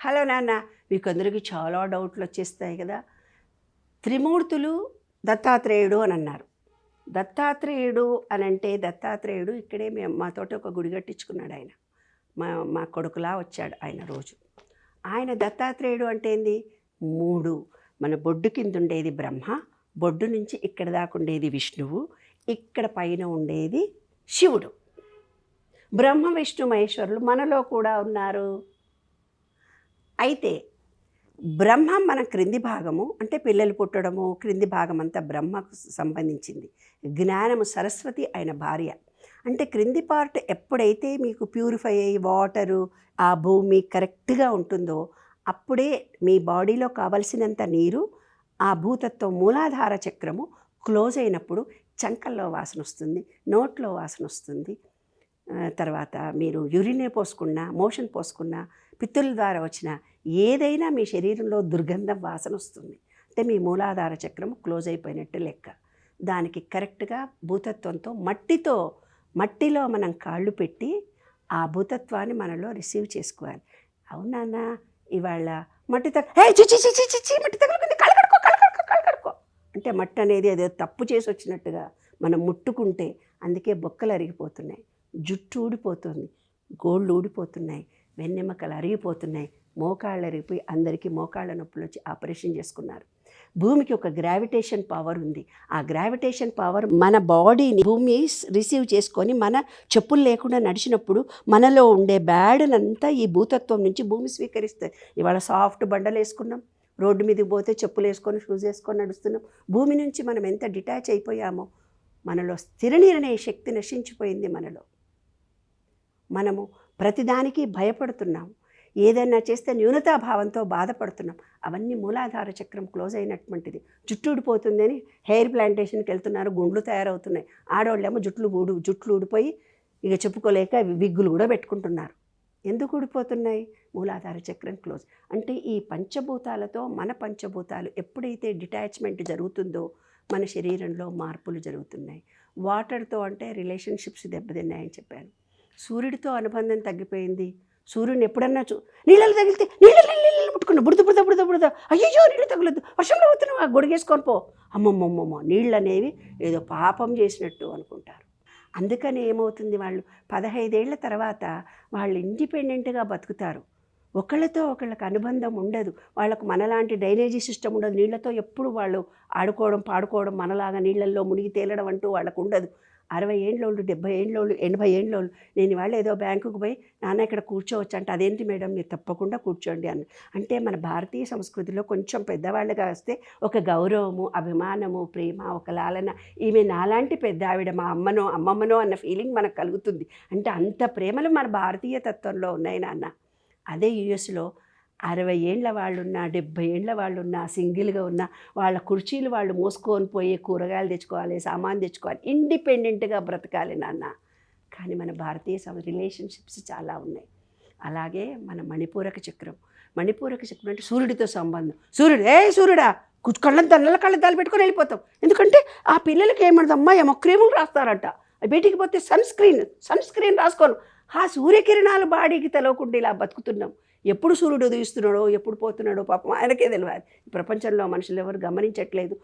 Hello నాన్న, మీకందరికీ చాలా డౌట్లు వచ్చేస్తాయి కదా. త్రిమూర్తులు దత్తాత్రేయుడు అని అన్నారు. దత్తాత్రేయుడు అని అంటే దత్తాత్రేయుడు ఇక్కడే మాతోటి ఒక గుడి కట్టించుకున్నాడు. ఆయన మా కొడుకులా వచ్చాడు ఆయన రోజు. ఆయన దత్తాత్రేయుడు అంటే ఏంది? 3 మన బొడ్డు కింద ఉండేది బ్రహ్మ, బొడ్డు నుంచి ఇక్కడ దాకా ఉండేది విష్ణువు, ఇక్కడ పైన ఉండేది శివుడు. బ్రహ్మ విష్ణు మహేశ్వరులు మనలో కూడా ఉన్నారు. అయితే బ్రహ్మం మన క్రింది భాగము, అంటే పిల్లలు పుట్టడము క్రింది భాగం అంతా బ్రహ్మకు సంబంధించింది. జ్ఞానము సరస్వతి ఆయన భార్య. అంటే క్రింది పార్ట్ ఎప్పుడైతే మీకు ప్యూరిఫై అయ్యి వాటరు ఆ భూమి కరెక్ట్గా ఉంటుందో అప్పుడే మీ బాడీలో కావలసినంత నీరు ఆ భూతత్వం మూలాధార చక్రము క్లోజ్ అయినప్పుడు చంకల్లో వాసన వస్తుంది, నోట్లో వాసన వస్తుంది. తర్వాత మీరు యూరిన్ పోసుకున్నా, మోషన్ పోసుకున్నా, పిత్తుల ద్వారా వచ్చిన ఏదైనా మీ శరీరంలో దుర్గంధం వాసన వస్తుంది. అంటే మీ మూలాధార చక్రం క్లోజ్ అయిపోయినట్టు లెక్క. దానికి కరెక్ట్గా భూతత్వంతో మట్టిలో మనం కాళ్ళు పెట్టి ఆ భూతత్వాన్ని మనలో రిసీవ్ చేసుకోవాలి. అవునా, ఇవాళ మట్టి మట్టి తగులుకుంది, కళ్ళకడుకో అంటే మట్టి అనేది ఏదో తప్పు చేసి వచ్చినట్టుగా మనం ముట్టుకుంటే అందుకే బొక్కలు అరిగిపోతున్నాయి, జుట్టు ఊడిపోతుంది, గోళ్ళు ఊడిపోతున్నాయి, వెన్నెముకలు అరిగిపోతున్నాయి, మోకాళ్ళు అరిగిపోయి అందరికీ మోకాళ్ళ నొప్పులు వచ్చి ఆపరేషన్ చేసుకున్నారు. భూమికి ఒక గ్రావిటేషన్ పవర్ ఉంది. ఆ గ్రావిటేషన్ పవర్ మన బాడీని భూమి రిసీవ్ చేసుకొని మన చెప్పులు లేకుండా నడిచినప్పుడు మనలో ఉండే బ్యాడ్నంతా ఈ భూతత్వం నుంచి భూమి స్వీకరిస్తుంది. ఇవాళ సాఫ్ట్ బండలు వేసుకున్నాం, రోడ్డు మీదకి పోతే చెప్పులు వేసుకొని షూస్ వేసుకొని నడుస్తున్నాం. భూమి నుంచి మనం ఎంత డిటాచ్ అయిపోయామో, మనలో స్థిర నిర్ణయ శక్తి నశించిపోయింది. మనము ప్రతిదానికి భయపడుతున్నాము, ఏదైనా చేస్తే న్యూనతాభావంతో బాధపడుతున్నాం. అవన్నీ మూలాధార చక్రం క్లోజ్ అయినటువంటిది. జుట్టు ఊడిపోతుందని హెయిర్ ప్లాంటేషన్కి వెళ్తున్నారు, గుండ్లు తయారవుతున్నాయి. ఆడవాళ్ళేమో జుట్లు ఊడిపోయి ఇక చెప్పుకోలేక విగ్గులు కూడా పెట్టుకుంటున్నారు. ఎందుకు ఊడిపోతున్నాయి? మూలాధార చక్రం క్లోజ్. అంటే ఈ పంచభూతాలతో మన పంచభూతాలు ఎప్పుడైతే డిటాచ్మెంట్ జరుగుతుందో మన శరీరంలో మార్పులు జరుగుతున్నాయి. వాటర్తో అంటే రిలేషన్షిప్స్ దెబ్బతిన్నాయని చెప్పాను. సూర్యుడితో అనుబంధం తగ్గిపోయింది. సూర్యుడిని ఎప్పుడన్నా నీళ్ళలో తగిలితే నీళ్ళు ముట్టుకున్నా బుడద అయ్యో నీళ్ళు తగలొద్దు, వర్షంలో పోతున్నావు, గొడిగేసుకొని పో. అమ్మమ్మమ్మమ్మ, నీళ్ళు అనేవి ఏదో పాపం చేసినట్టు అనుకుంటారు. అందుకని ఏమవుతుంది, వాళ్ళు 15 ఏళ్ల తర్వాత వాళ్ళు ఇండిపెండెంట్గా బతుకుతారు. ఒకళ్ళతో ఒకళ్ళకి అనుబంధం ఉండదు. వాళ్ళకు మనలాంటి డ్రైనేజీ సిస్టమ్ ఉండదు. నీళ్లతో ఎప్పుడు వాళ్ళు ఆడుకోవడం పాడుకోవడం, మనలాగా నీళ్ళల్లో మునిగి తేలడం అంటూ వాళ్ళకు ఉండదు. 60 ఏండ్లోళ్ళు, 70 ఏండ్లోళ్ళు, 80 ఏండ్లోళ్ళు. నేను ఇవాళ ఏదో బ్యాంకుకు పోయి నాన్న ఇక్కడ కూర్చోవచ్చు అంటే, అదేంటి మేడం మీరు తప్పకుండా కూర్చోండి అని. అంటే మన భారతీయ సంస్కృతిలో కొంచెం పెద్దవాళ్ళుగా వస్తే ఒక గౌరవము, అభిమానము, ప్రేమ, ఒక లాలన. ఈమె నాలాంటి పెద్ద ఆవిడ, మా అమ్మమ్మనో అన్న ఫీలింగ్ మనకు కలుగుతుంది. అంటే అంత ప్రేమలు మన భారతీయ తత్వంలో ఉన్నాయి నాన్న. అదే యుఎస్లో 60 ఏండ్ల వాళ్ళున్నా, 70 ఏండ్ల వాళ్ళున్నా, సింగిల్గా ఉన్నా వాళ్ళ కుర్చీలు వాళ్ళు మోసుకొని పోయి కూరగాయలు తెచ్చుకోవాలి, సామాన్ తెచ్చుకోవాలి, ఇండిపెండెంట్గా బ్రతకాలి నాన్న. కానీ మన భారతీయ రిలేషన్షిప్స్ చాలా ఉన్నాయి. అలాగే మన మణిపూరక చక్రం అంటే సూర్యుడితో సంబంధం. సూర్యుడా నల్ల కళ్ళద్దాలు పెట్టుకొని వెళ్ళిపోతాం. ఎందుకంటే ఆ పిల్లలకి ఏమడదమ్మా, ఏమో క్రీములు రాస్తారట, బయటికి పోతే సన్ స్క్రీన్ రాసుకోను. ఆ సూర్యకిరణాలు బాడీకి తెలవకుండా ఇలా బతుకుతున్నాం. ఎప్పుడు సూర్యుడు ఉదయిస్తున్నాడో, ఎప్పుడు పోతున్నాడో పాపం ఆయనకే తెలియదు. ప్రపంచంలో మనుషులు ఎవరు గమనించట్లేదు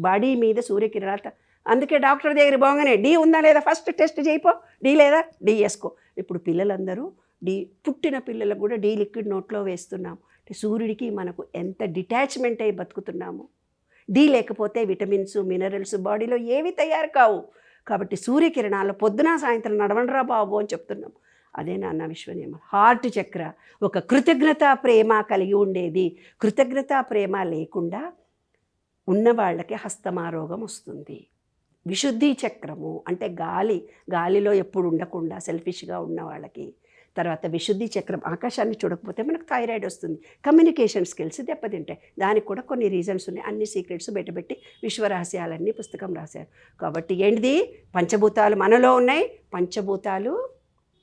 బాడీ మీద సూర్యకిరణాలు. అందుకే డాక్టర్ దగ్గర పోగానే డి ఉందా లేదా ఫస్ట్ టెస్ట్ చేయిపో, డి లేదా డి వేసుకో. ఇప్పుడు పిల్లలందరూ పుట్టిన పిల్లలకు కూడా డి లిక్విడ్ నోట్లో వేస్తున్నాము. సూర్యుడికి మనకు ఎంత డిటాచ్మెంట్ అయి బతుకుతున్నాము. డి లేకపోతే విటమిన్స్, మినరల్స్ బాడీలో ఏవి తయారు కావు. కాబట్టి సూర్యకిరణాలు పొద్దున సాయంత్రం నడవండిరా బాబు అని చెప్తున్నాం. అదే నాన్న విశ్వనియమం. హార్ట్ చక్ర ఒక కృతజ్ఞతా ప్రేమ కలిగి ఉండేది. కృతజ్ఞతా ప్రేమ లేకుండా ఉన్నవాళ్ళకి హస్తమారోగం వస్తుంది. విశుద్ధి చక్రము అంటే గాలిలో ఎప్పుడు ఉండకుండా సెల్ఫిష్గా ఉన్న వాళ్ళకి. తర్వాత విశుద్ధి చక్రం ఆకాశాన్ని చూడకపోతే మనకు థైరాయిడ్ వస్తుంది, కమ్యూనికేషన్ స్కిల్స్ దెబ్బతింటాయి. దానికి కూడా కొన్ని రీజన్స్ ఉన్నాయి. అన్ని సీక్రెట్స్ బయటపెట్టి విశ్వరహస్యాలన్నీ పుస్తకం రాశారు. కాబట్టి ఏంటిది, పంచభూతాలు మనలో ఉన్నాయి, పంచభూతాలు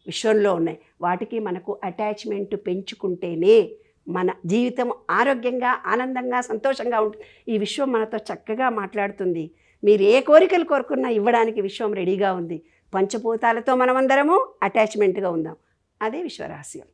విశ్వంలో ఉన్నాయి. వాటికి మనకు అటాచ్మెంట్ పెంచుకుంటేనే మన జీవితం ఆరోగ్యంగా, ఆనందంగా, సంతోషంగా ఉంటుంది. ఈ విశ్వం మనతో చక్కగా మాట్లాడుతుంది. మీరు ఏ కోరికలు కోరుకున్నా ఇవ్వడానికి విశ్వం రెడీగా ఉంది. పంచభూతాలతో మనమందరము అటాచ్మెంట్గా ఉందాం. అదే విశ్వరహస్యం.